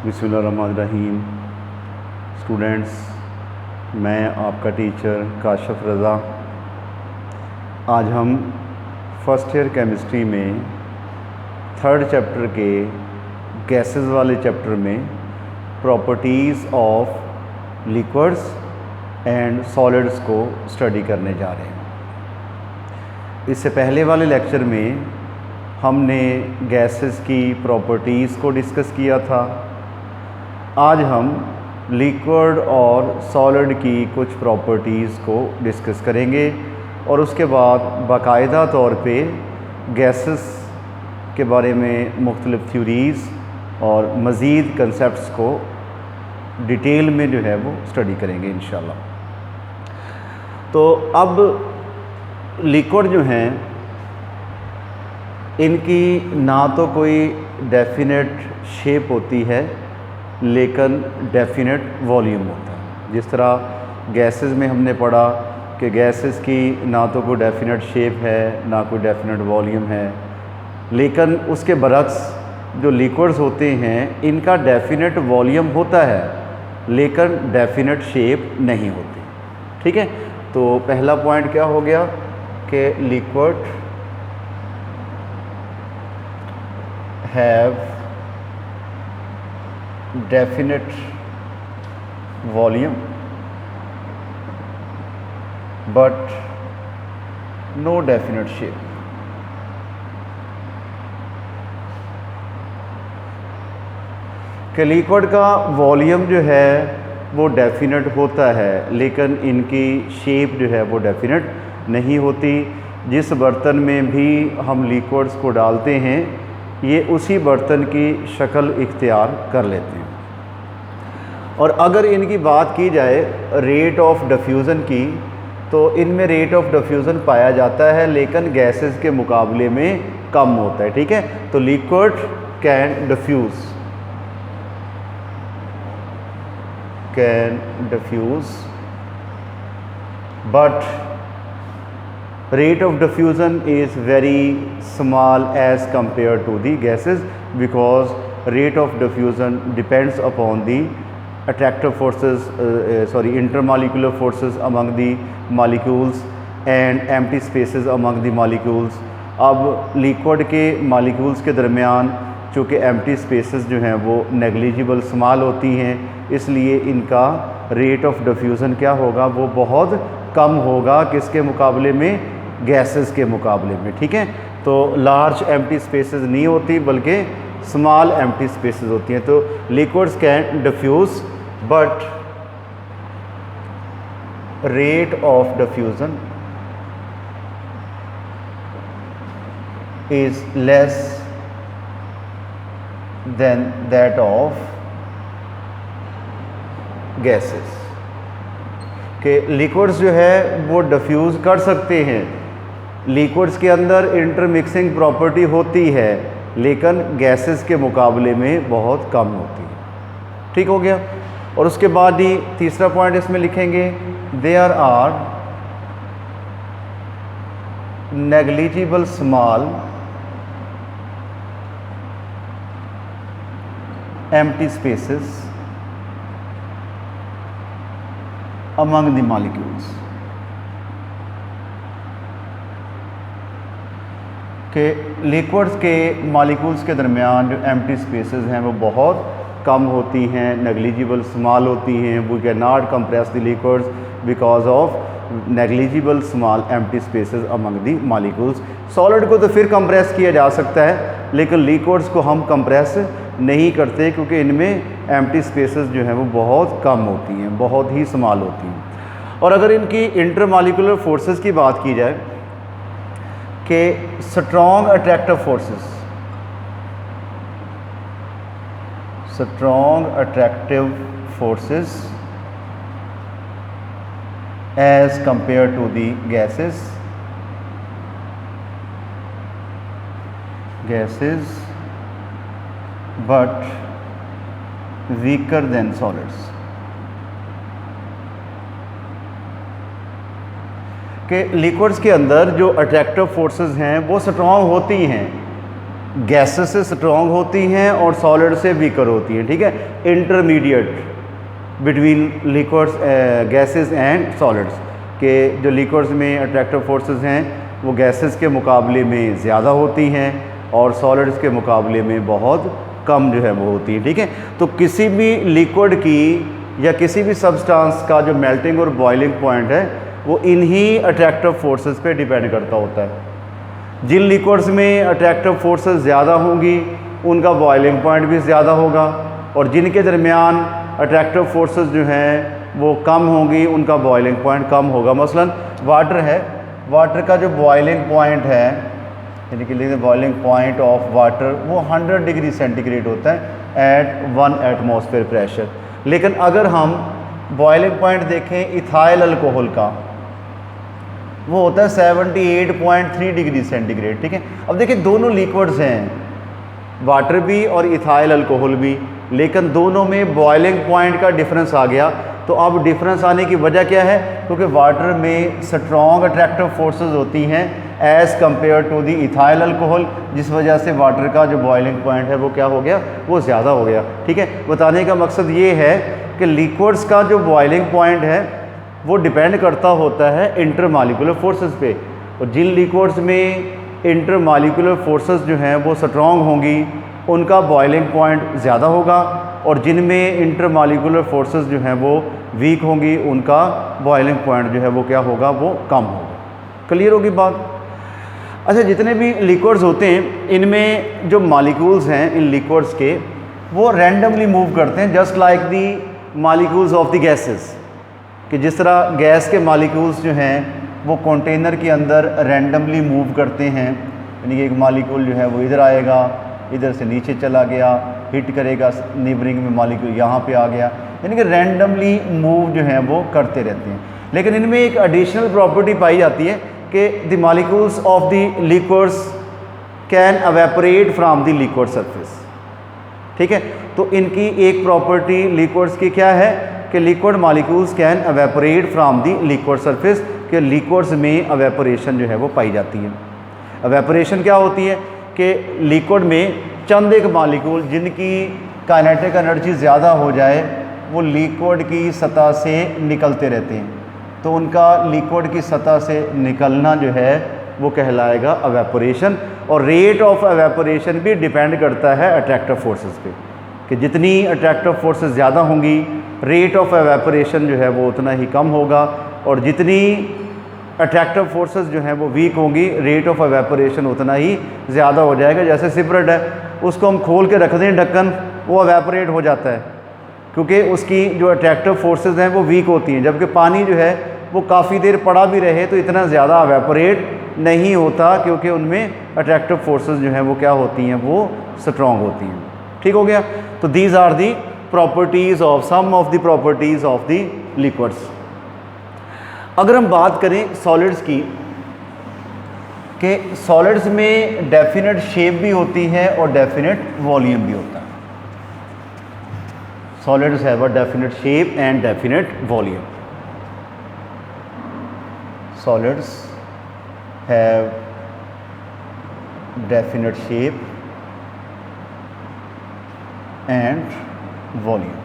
बिस्मिल्लाहिर्रहमानिर्रहीम। स्टूडेंट्स, मैं आपका टीचर काशिफ रज़ा। आज हम फर्स्ट ईयर केमिस्ट्री में थर्ड चैप्टर के गैसेस वाले चैप्टर में properties of liquids and solids को स्टडी करने जा रहे हैं। इससे पहले वाले लेक्चर में हमने गैसेस की प्रॉपर्टीज़ को डिस्कस किया था। आज हम लिक्विड और सॉलिड की कुछ प्रॉपर्टीज़ को डिस्कस करेंगे और उसके बाद बाकायदा तौर पे गैसेस के बारे में मुख्तलिफ़ थ्योरीज़ और मज़ीद कंसेप्ट्स को डिटेल में जो है वो स्टडी करेंगे इंशाल्लाह। तो अब लिक्विड जो हैं इनकी ना तो कोई डेफिनेट शेप होती है लेकिन डेफिनेट वॉल्यूम होता है। जिस तरह गैसेस में हमने पढ़ा कि गैसेस की ना तो कोई डेफिनेट शेप है ना कोई डेफिनेट वॉल्यूम है, लेकिन उसके बरक्स जो लिक्विड्स होते हैं इनका डेफिनेट वॉल्यूम होता है लेकिन डेफिनेट शेप नहीं होती। ठीक है, तो पहला पॉइंट क्या हो गया कि liquid have definite volume but no definite shape. कि लिक्विड का वॉल्यूम जो है वो डेफिनेट होता है लेकिन इनकी शेप जो है वो डेफिनेट नहीं होती। जिस बर्तन में भी हम लिक्विड्स को डालते हैं ये उसी बर्तन की शक्ल इख्तियार कर लेते हैं। और अगर इनकी बात की जाए रेट ऑफ डिफ्यूज़न की, तो इनमें रेट ऑफ डिफ्यूज़न पाया जाता है लेकिन गैसेस के मुकाबले में कम होता है। ठीक है, तो liquid can diffuse but rate of diffusion is very small as compared to the gases, because rate of diffusion depends upon the attractive forces intermolecular forces among the molecules and empty spaces among the molecules। अब liquid के molecules के दरमियान चूँकि empty spaces जो हैं वो negligible small होती हैं, इसलिए इनका रेट ऑफ डिफ्यूज़न क्या होगा, वो बहुत कम होगा। किसके मुकाबले में? गैसेस के मुकाबले में। ठीक है, तो लार्ज एम्प्टी स्पेसेस नहीं होती बल्कि स्मॉल एम्प्टी स्पेसेस होती हैं। तो liquids can diffuse but rate of diffusion is less than that of gases. कि लिक्विड्स जो है वो डिफ्यूज़ कर सकते हैं, लिक्विड्स के अंदर इंटरमिक्सिंग प्रॉपर्टी होती है लेकिन गैसेस के मुकाबले में बहुत कम होती है। ठीक हो गया। और उसके बाद ही तीसरा पॉइंट इसमें लिखेंगे, there are negligible small empty spaces among the molecules। के लिक्विड्स के मॉलिक्यूल्स के दरमियान जो एम्प्टी स्पेसेस हैं वो बहुत कम होती हैं, नेग्लिजिबल स्मॉल होती हैं। We can not compress the liquids because of negligible small empty spaces among the molecules. Solid को तो फिर कंप्रेस किया जा सकता है लेकिन लिक्विड्स को हम कंप्रेस नहीं करते क्योंकि इनमें एम्प्टी स्पेसेस जो हैं वो बहुत कम होती हैं, बहुत ही स्मॉल होती हैं। और अगर इनकी इंटरमॉलिक्यूलर फोर्सेस की बात की जाए कि strong attractive forces as compared to the gases but weaker than solids। कि लिक्विड्स के अंदर जो अट्रैक्टिव फोर्सेस हैं वो स्ट्रॉन्ग होती हैं गैसेस से स्ट्रॉन्ग होती हैं और सॉलिड से वीकर होती हैं, ठीक है। Intermediate between liquids gases and solids, के जो लिक्विड्स में अट्रैक्टिव फोर्सेस हैं वो गैसेस के मुकाबले में ज़्यादा होती हैं और सॉलिड्स के मुकाबले में बहुत कम जो है वो होती है, ठीक है। तो किसी भी लिक्विड की या किसी भी सब्सटेंस का जो मेल्टिंग और बॉइलिंग पॉइंट है वो इन्हीं अट्रैक्टिव फोर्सेस पे डिपेंड करता होता है। जिन लिक्विड्स में अट्रैक्टिव फोर्सेस ज़्यादा होंगी उनका बॉइलिंग पॉइंट भी ज़्यादा होगा, और जिनके दरमियान अट्रैक्टिव फोर्सेस जो हैं वो कम होंगी उनका बॉइलिंग पॉइंट कम होगा। मसलन वाटर है, वाटर का जो बॉइलिंग पॉइंट है, यानी कि लिखते बॉइलिंग पॉइंट ऑफ वाटर वो 100 डिग्री सेंटीग्रेड होता है एट 1 एटमॉस्फेयर प्रेशर। लेकिन अगर हम बॉइलिंग पॉइंट देखें इथाइल अल्कोहल का, वो होता है 78.3 डिग्री सेंटीग्रेड, ठीक है। अब देखिए दोनों लिक्विड्स हैं, वाटर भी और इथाइल अल्कोहल भी, लेकिन दोनों में बॉइलिंग पॉइंट का डिफरेंस आ गया। तो अब डिफरेंस आने की वजह क्या है? क्योंकि वाटर में स्ट्रॉन्ग अट्रैक्टिव फोर्सेस होती हैं as compared to the ethyl alcohol, जिस वजह से वाटर का जो बॉइलिंग पॉइंट है वो क्या हो गया, वो ज़्यादा हो गया, ठीक है। बताने का मकसद ये है कि लिक्विड्स का जो बॉइलिंग पॉइंट है वो डिपेंड करता होता है इंटरमॉलिक्यूलर फोर्सेस पे, और जिन लिक्विड्स में इंटरमॉलिक्यूलर फोर्सेस जो हैं वो स्ट्रॉन्ग होंगी उनका बॉइलिंग पॉइंट ज़्यादा होगा, और जिनमें इंटरमॉलिक्यूलर फोर्सेस जो हैं वो वीक होंगी उनका बॉइलिंग पॉइंट जो है वो क्या होगा, वो कम होगा। क्लियर होगी बात? अच्छा, जितने भी लिक्विड्स होते हैं इनमें जो मॉलिक्यूल्स हैं इन लिक्विड्स के वो रैंडमली मूव करते हैं, just like the molecules of the gases, कि जिस तरह गैस के मॉलिक्यूल्स जो हैं वो कंटेनर के अंदर रैंडमली मूव करते हैं, यानी कि एक मॉलिक्यूल जो है वो इधर आएगा, इधर से नीचे चला गया, हिट करेगा नेबरिंग में मॉलिक्यूल यहाँ पे आ गया, यानी कि रैंडमली मूव जो है वो करते रहते हैं। लेकिन इनमें एक एडिशनल प्रॉपर्टी पाई जाती है कि the molecules of the liquids can evaporate from the liquid surface, ठीक है। तो इनकी एक प्रॉपर्टी लिक्विड्स की क्या है कि liquid molecules can evaporate from the liquid surface, कि लिक्विड्स में एवेपोरेशन जो है वो पाई जाती है। एवेपोरेशन क्या होती है कि लिक्विड में चंद एक मॉलिक्यूल जिनकी काइनेटिक एनर्जी ज़्यादा हो जाए वो लिक्विड की सतह से निकलते रहते हैं, तो उनका लिक्विड की सतह से निकलना जो है वो कहलाएगा एवेपोरेशन। और रेट ऑफ एवेपोरेशन भी डिपेंड करता है अट्रैक्टिव फोर्सेस पे, कि जितनी अट्रैक्टिव फोर्सेस ज़्यादा होंगी रेट ऑफ एवेपोरेशन जो है वो उतना ही कम होगा, और जितनी अट्रैक्टिव फोर्सेस जो हैं वो वीक होंगी रेट ऑफ एवेपोरेशन उतना ही ज़्यादा हो जाएगा। जैसे सिपरेट है, उसको हम खोल के रख दें ढक्कन, वो एवेपोरेट हो जाता है क्योंकि उसकी जो अट्रैक्टिव फोर्सेस हैं वो वीक होती हैं, जबकि पानी जो है वो काफ़ी देर पड़ा भी रहे तो इतना ज़्यादा एवेपोरेट नहीं होता, क्योंकि उनमें अट्रैक्टिव फोर्सेस जो हैं वो क्या होती हैं, वो स्ट्रॉन्ग होती हैं। ठीक हो गया? तो these are the properties of some of the properties of the liquids. अगर हम बात करें सॉलिड्स की, कि सॉलिड्स में डेफिनेट शेप भी होती है और डेफिनेट वॉल्यूम भी होता है। Solids have a definite shape and definite volume. Solids have definite shape and volume।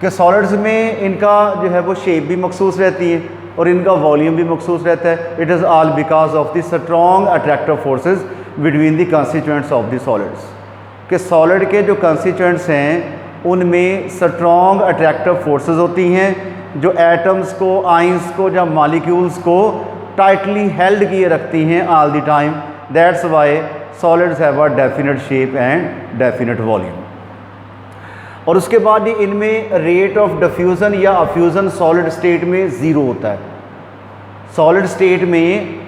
कि सॉलिड्स में इनका जो है वो शेप भी मखसूस रहती है और इनका वॉल्यूम भी मखसूस रहता है। It is all because of the strong attractive forces between the constituents of the solids. कि सॉलिड के जो कंस्टिट्यूएंट्स हैं उनमें स्ट्रॉन्ग अट्रैक्टिव फोर्सेस होती हैं जो एटम्स को, आइंस को या मॉलिक्यूल्स को टाइटली हेल्ड किए रखती हैं all the time. That's why solids have a definite shape and definite volume. और उसके बाद इनमें रेट ऑफ डिफ्यूज़न या अफ्यूज़न सॉलिड स्टेट में ज़ीरो होता है। सॉलिड स्टेट में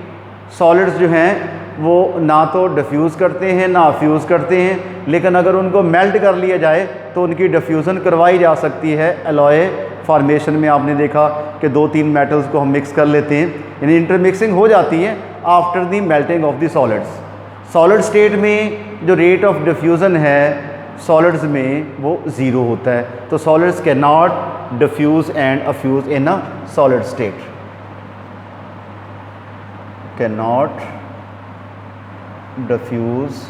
सॉलिड्स जो हैं वो ना तो डिफ्यूज़ करते हैं ना अफ्यूज़ करते हैं, लेकिन अगर उनको मेल्ट कर लिया जाए तो उनकी डिफ्यूज़न करवाई जा सकती है। एलॉय फॉर्मेशन में आपने देखा कि 2-3 मेटल्स को हम मिक्स कर लेते हैं, यानी इंटरमिक्सिंग हो जाती है after the melting of the solids. Solid state में जो रेट ऑफ डिफ्यूज़न है सॉलिड्स में वो ज़ीरो होता है। तो solids can not diffuse and effuse in a solid state, can not diffuse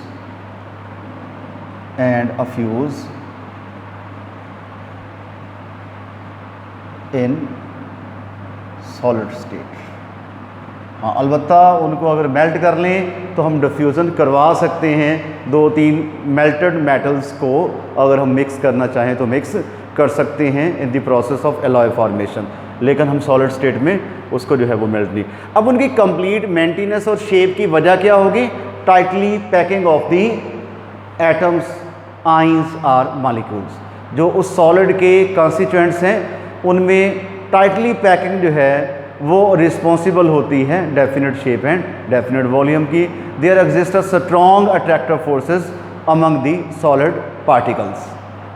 and effuse in solid state। हाँ, अलबत्ता उनको अगर मेल्ट कर लें तो हम डिफ्यूज़न करवा सकते हैं, 2-3 मेल्टेड मेटल्स को अगर हम मिक्स करना चाहें तो मिक्स कर सकते हैं in the process of alloy formation, लेकिन हम सॉलिड स्टेट में उसको जो है वो मेल्ट नहीं। अब उनकी कंप्लीट मेंटेनेंस और शेप की वजह क्या होगी? Tightly packing of the atoms, ions or molecules. जो उस सॉलिड के कॉन्स्टिट्यूएंट्स हैं उनमें टाइटली पैकिंग जो है वो रिस्पॉन्सिबल होती है definite shape and definite volume की। There exist a strong attractive forces among the solid particles,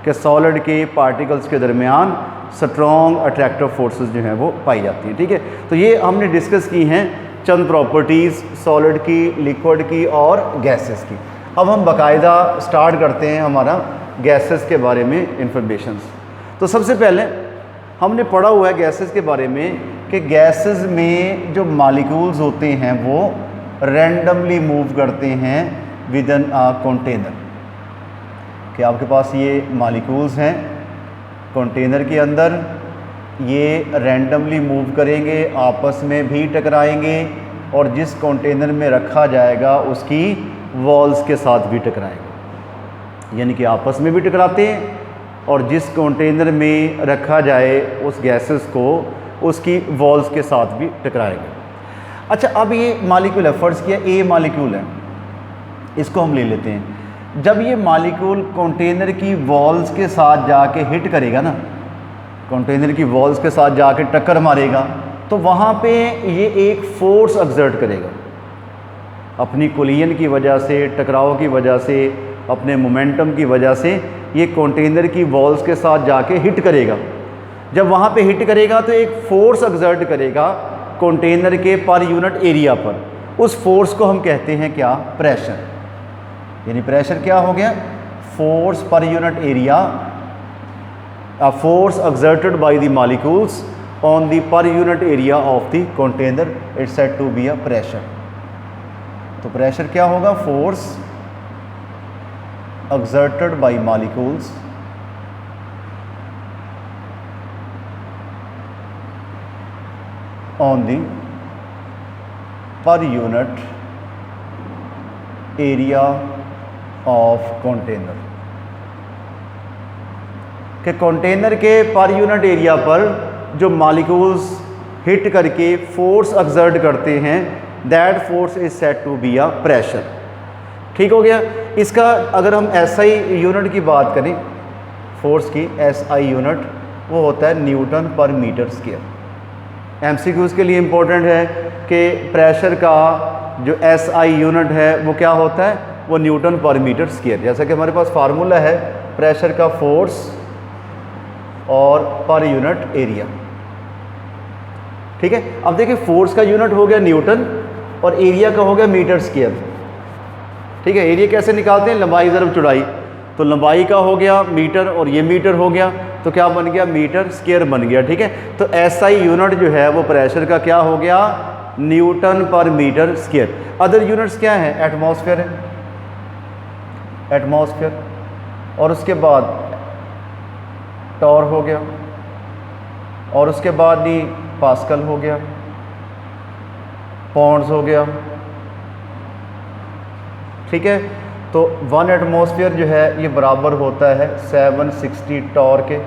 के सॉलिड के पार्टिकल्स के दरमियान स्ट्रॉन्ग अट्रैक्टिव फोर्सेस जो हैं वो पाई जाती हैं। ठीक है, तो ये हमने डिस्कस की हैं चंद प्रॉपर्टीज़ सॉलिड की, लिक्विड की और गैसेस की। अब हम बाकायदा स्टार्ट करते हैं हमारा गैसेस के बारे में इंफॉर्मेशंस। तो सबसे पहले हमने पढ़ा हुआ है गैसेस के बारे में कि गैसेस में जो मॉलिक्यूल्स होते हैं वो रैंडमली मूव करते हैं विद इन अ कंटेनर। कि आपके पास ये मॉलिक्यूल्स हैं कंटेनर के अंदर, ये रैंडमली मूव करेंगे, आपस में भी टकराएंगे और जिस कंटेनर में रखा जाएगा उसकी वॉल्स के साथ भी टकराएंगे, यानी कि आपस में भी टकराते हैं और जिस कंटेनर में रखा जाए उस गैसेस को उसकी वॉल्स के साथ भी टकराएंगे। अच्छा, अब ये मॉलिक्यूल है, फ़र्ज़ किया ए मॉलिक्यूल है, इसको हम ले लेते हैं। जब ये मॉलिक्यूल कंटेनर की वॉल्स के साथ जाके हिट करेगा ना, कंटेनर की वॉल्स के साथ जाके टक्कर मारेगा, तो वहाँ पे ये एक फोर्स एक्सर्ट करेगा अपनी कोलिजन की वजह से, टकराव की वजह से, अपने मोमेंटम की वजह से ये कंटेनर की वॉल्स के साथ जाके हिट करेगा। जब वहाँ पे हिट करेगा तो एक फोर्स एक्सर्ट करेगा कंटेनर के पर यूनिट एरिया पर। उस फोर्स को हम कहते हैं क्या? प्रेशर। यानी प्रेशर क्या हो गया? Force per unit area, a force exerted by the molecules on the per unit area of the container, it's said to be a pressure. तो प्रेशर क्या होगा? Force exerted by molecules on the per unit area of container। के container के per unit area पर जो molecules hit करके force exert करते हैं, that force is said to be a pressure. ठीक हो गया। इसका अगर हम एसआई यूनिट की बात करें, फोर्स की एसआई यूनिट, वो होता है Newton per metre square. MCQs के लिए इम्पोर्टेंट है कि प्रेशर का जो एसआई यूनिट है वो क्या होता है? वो न्यूटन पर मीटर स्क्वायर। जैसा कि हमारे पास फार्मूला है प्रेशर का, फोर्स और पर यूनिट एरिया। ठीक है, अब देखिए फोर्स का यूनिट हो गया न्यूटन और एरिया का हो गया मीटर स्क्वायर। ठीक है, एरिया कैसे निकालते हैं? लंबाई ज़रब चौड़ाई। तो लंबाई का हो गया मीटर और ये मीटर हो गया, तो क्या बन गया? मीटर स्क्वायर बन गया। ठीक है, तो एसआई यूनिट जो है वो प्रेशर का क्या हो गया? Newton per metre square. Other units क्या है? एटमॉस्फेयर है, एटमॉस्फेयर, और उसके बाद टॉर हो गया, और उसके बाद ही पास्कल हो गया, पॉन्ड्स हो गया। ठीक है, तो 1 एटमॉस्फेयर जो है ये बराबर होता है 760 टॉर के,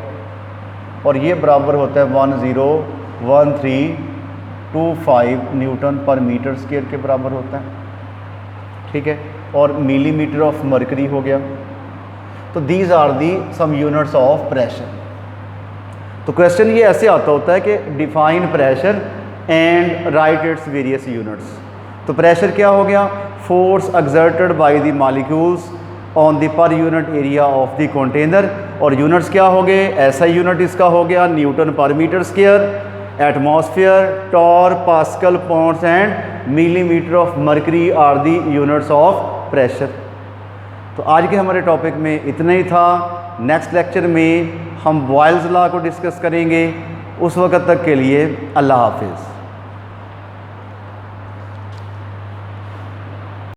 और ये बराबर होता है 101325 न्यूटन पर मीटर स्क्वायर के बराबर होता है। ठीक है, और मिलीमीटर ऑफ मरकरी हो गया। तो these are the some units of pressure. तो क्वेश्चन ये ऐसे आता होता है कि define pressure and write its various units. तो प्रेशर क्या हो गया? Force exerted by the molecules on the per unit area of the container. और यूनिट्स क्या हो गए? ऐसा यूनिट इसका हो गया newton per metre square, atmosphere, torr, pascal, pounds and millimetre of mercury are the units of pressure. तो आज के हमारे टॉपिक में इतना ही था। नेक्स्ट लेक्चर में हम बॉयल्स लॉ को डिस्कस करेंगे। उस वक्त तक के लिए अल्लाह हाफिज़।